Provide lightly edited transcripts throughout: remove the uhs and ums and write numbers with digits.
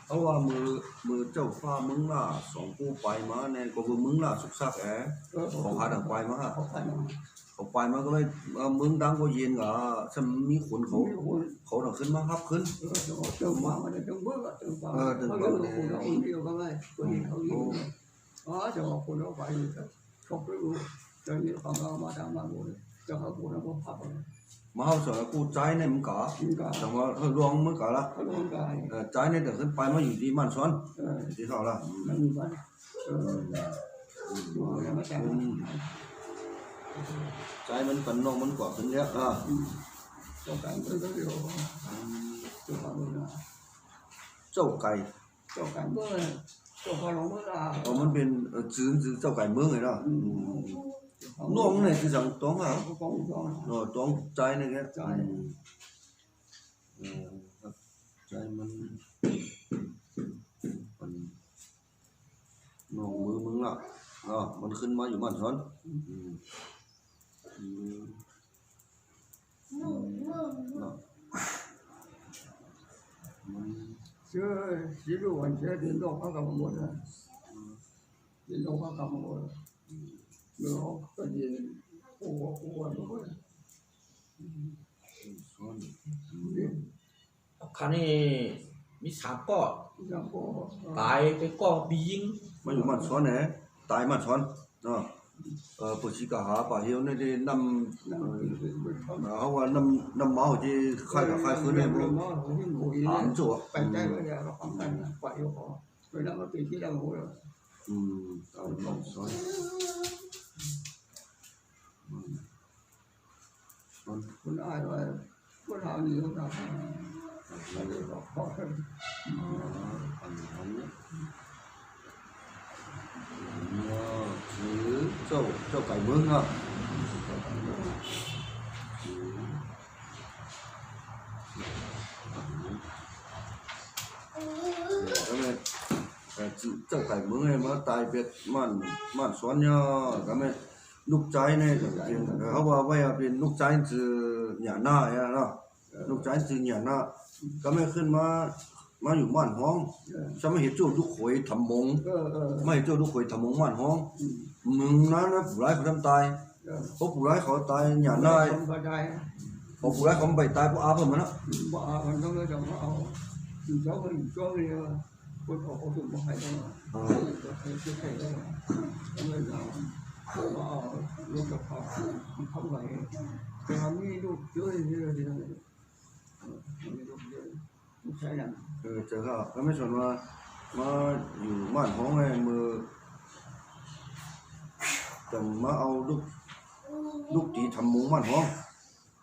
เขาว่ามือเจ้าฟ้ามึงล่ะสองกูไปมาเนี่ยก็คือมึงล่ะสุกซักของหาดังไปมาเขาไปมาก็เลยมึงดังก็เย็นอ่ะฉันมีคนเขาดังขึ้นมาครับขึ้นเจ้ามามันจะเบื่อเจ้าฟ้าเจ้าคนเราเดียวกันเลยคนนี้เขาอยู่เจ้าคนเราไปเขาไปดูเจ้านี้ของเรามาทำมาหมดเจ้าเขาคนเราพับมาเขาสอนกูใจเนี่ยมึงกะแต่ว่าเขาลวงมึงกะละใจเนี่ยแต่ขึ้นไปมาอยู่ที่มันซ้อนที่เขาละใจมันเป็นน้องมันกว่าขึ้นเยอะเจ้าไก่เมื่อเดียวเจ้าฟ้าเมื่อเจ้าไก่เจ้าไก่เมื่อเจ้าฟ้าลงเมื่อมันเป็นจื้อเจ้าไก่เมืองไงเนาะน้องnàyคือสั่งtoán hả? Rồi toán trái này cái trái mìnhน้องมือมึงล่ะมันขึ้นมาอยู่มันซ้อนchưa chỉ đủ anh chưa đến đâu có cầm một rồi đến đâu có cầm một nữa cái gì của nóคราวนี้มี3ก้อตายไปก้อปียิงมาอยู่มันซ้อนเนี่ยตายมันซ้อนปุชิกะหาป่าเฮียวเนี่ยนำเขาว่านำเมาที่ใครกับใครคือเนี่ยหามจั่วไปได้ก็ได้เราทำกันไปอยู่พอไปแล้วมาปีที่เราหัวตายมันซ้อนคนอ้ายว่าคนหาอยู่ตรงนั้นไม่ได้บอกพอถือเจ้าไก่เมืองอ่ะเจ้าไก่เมืองไงมาตายเป็ดมันสวนเนี่ยก็ไม่ลูกใจเนี่ยเขาว่าไว้เป็นลูกใจคือหยาหน้าเนี่ยเนาะลูกใจคือหยาหน้าก็ไม่ขึ้นมาอยู่บ้านห้องฉันไม่เห็นเจ้าลูกขวยทำมงไม่เห็นเจ้าลูกขวยทำมงบ้านห้องมึงนะผู้ร้ายเขาทำตายเพราะผู้ร้ายเขาตายหยาหน้าเพราะผู้ร้ายเขาไปตายเพราะอาเพิ่มมันนะบ่อามันต้องเลยจังว่าเอาเจ้าคนจ้องเลยคนออกเขาถึงบ่ให้ต้องก็คือใครได้ต้องเลยเอาว่าเอาลูกกับเขาทำไรแต่ทำนี่ลูกเยอะเลยทีนั้นมีลูกเยอะลูกชายนั่นเจอเขาก็ไม่สนว่ามาอยู่บ้านห้องไงมือแต่มาเอาลูกตีทำมงบ้านห้อง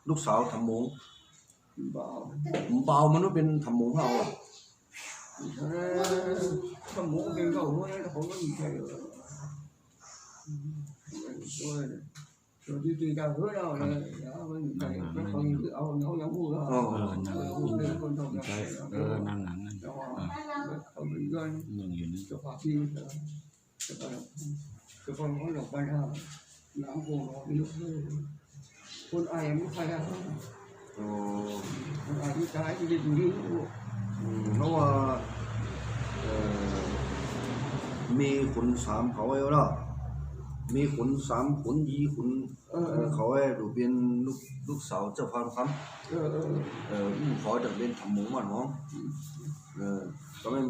ลูกสาวทำมงเบามันเป็นทำมงเขาอ่ะทำมงเป็นเขาเนี่ยเขาไม่มีใครrồi đi ra hứa đâu là mình phải khôngเอาอย่างพูดแล้วนั่งหลังนั่นเขาเป็นเพื่อนจะพาพี่จะคนเขาหลอกไปฮะหลังโกงไม่รู้คนไอ้ไม่ใครอ่ะคนไอ้ที่ตายที่ดีดีเพราะว่ามีคน3เขาเอวเนาะมีขุน3ขุน2ขุนเขาให้ดูเป็นลูกสาวเจ้าฟ้าคำเขาจะเป็นทำหมูมันห้องก็ไม่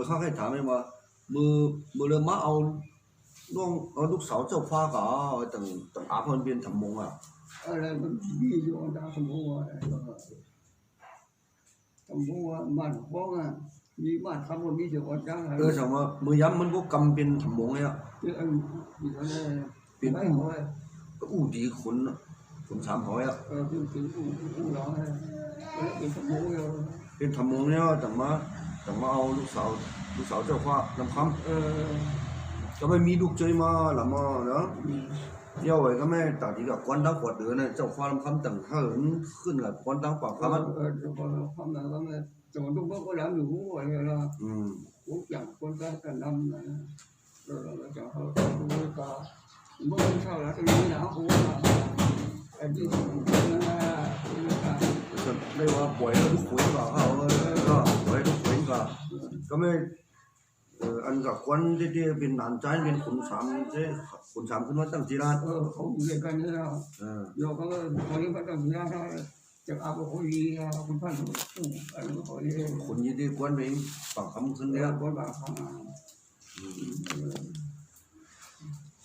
เขาให้ถามว่ามือเริ่มมาเอาลูกสาวเจ้าฟ้าก็ต่างอาเพิ่นเป็นทำหมูอ่ะอะไรมันมีอยู่อันดับทำหมูมันบ้องอ่ะมีบ้านทำมันมีเดี๋ยวอันดับสมมติมือย้ำมันก็กำเป็นทำหมูเนี่ยเป็นอู้ดีคน3เขาอ่ะเป็นทำหมูเนี่ยต่างมาเอาลูกสาวเจ้าฟ้าลำคำก็ไม่มีลูกเจยมาละมาเนาะเย้าไว้ก็ไม่ตัดที่กับควันตั้งขวดเดือนเนี่ยเจ้าฟ้าลำคำต่างเหินขึ้นกับควันตั้งปากคำมันจนทุกเมื่อก็แล้วอยู่หัวเลยนะหัวอย่างคนก็กันนำนะเราจะเขาดูก็เมื่อเช้าแล้วก็มีหนาวหัวไอ้ที่ได้ว่าป่วยลูกขวยเปล่าเขาก็ป่วยลูกขวย ครับก็ไม่อันกับควันที่เป็นหนานใจเป็นขุนสามใช่ขุนสามขึ้นมาตั้งจีรา เขาอยู่ด้วยกันนี่แล้วโยก็คนนี้ก็ต้องมีนะจะเอาไปคุยคุณพันธุ์อะไรก็คุย ขุนยี่ที่ควันไปฝั่งคำขึ้น เดี๋ เนี่ย ยว คนบางครั้ง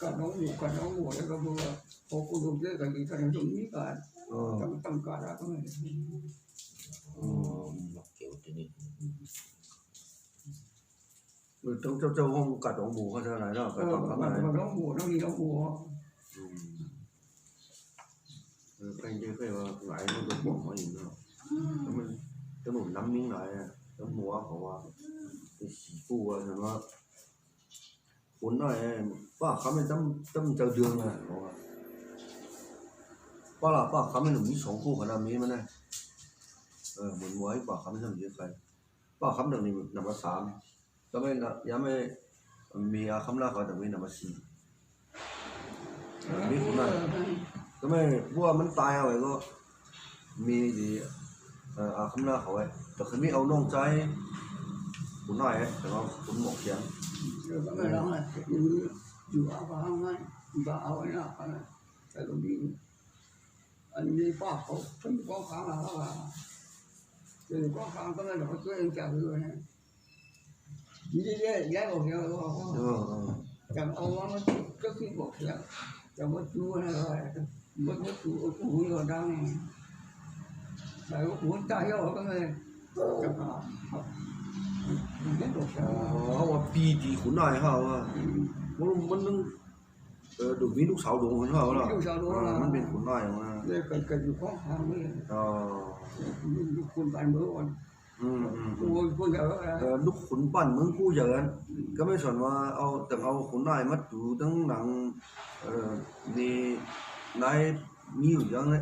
ก็น้องหมูก็น้องหมูแล้วก็บอกพอคุณดูเยอะกันอีกกันตรงนี้กันต้องการอะไรก็ไม่ kiểu thế này เจ้าห้องกัดของหมูเขาจะอะไรเนาะไปฝั่งคำอะไร น้องหมูน้องมีน้องหมู cái chứ cái lại nó được bỏ mọi gì nữa cái mình nắm miếng lại cái mua của cái xì phu rồi nó cuốn này ba khám mình tâm chờ đường này ba là ba khám mình là miếng sống phu phải làm miếng mà này mình mua ấy ba khám mình làm gì phải ba khám được này nằm ở sám cái bên là giá mấy mì khám la khỏi được bên nằm ở xì miếng cuốn nàyก็ไม่พวกมันตายเอาไว้ก็มีดีคำหน้าเขาไว้แต่คือมีเอาน้องใจขุนหน่อยแต่ว่าขุนหมกเขียง ก็ไม่ร้องเลยอยู่เอาไปห้างนั้นก็เอาไว้นะแต่ตรงนี้อันนี้ป้าเขาถึงก้องค้างแล้วว่าถึงก้องค้างก็ไม่ได้เขาช่วยจับเลยนะนี่แย่บอกเดียวว่าจับเอาว่ามันก็คือบอกเขียงจับว่าจูนะมันก็จูหูยดังแต่ว่าหูตายแล้วก็ไม่จับเขาว่าปีดีขุนหน่อยเขาว่ามันดูมีลูกสาวดวงของเขาแล้วมันเป็นขุนหน่อยมา เลยเกิดอยู่ข้างทางนี่คุณไปเมื่อวันคุณเยอะ ลูกขุนปั้นเมืองกู้เยอะก็ไม่สนว่าเอาแต่เอาขุนหน่อยมัดอยู่ตั้งหลังในมีอยู่ยังไง